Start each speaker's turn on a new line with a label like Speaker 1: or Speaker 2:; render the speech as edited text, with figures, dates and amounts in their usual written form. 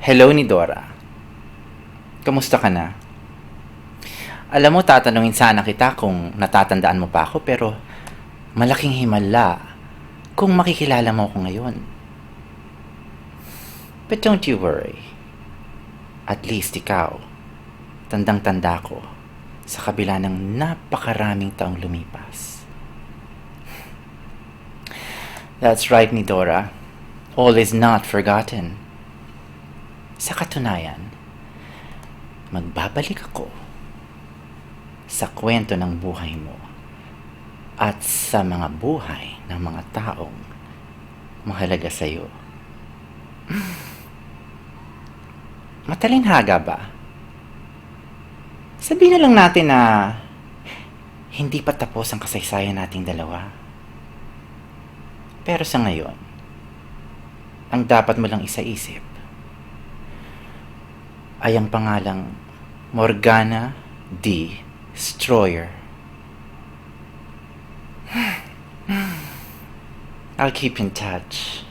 Speaker 1: Hello ni Dora. Kamusta ka na? Alam mo, tatanungin sana kita kung natatandaan mo pa ako pero malaking himala kung makikilala mo ako ngayon. But don't you worry. At least ikaw, tandang-tanda ko sa kabila ng napakaraming taong lumipas. That's right ni Dora. All is not forgotten. Sa katunayan, magbabalik ako sa kwento ng buhay mo at sa mga buhay ng mga taong mahalaga sa iyo. Matalinhaga ba? Sabihin na lang natin na hindi pa tapos ang kasaysayan nating dalawa. Pero sa ngayon, ang dapat mo lang isaisip ay ang pangalang Morgana Destroyer. I'll keep in touch.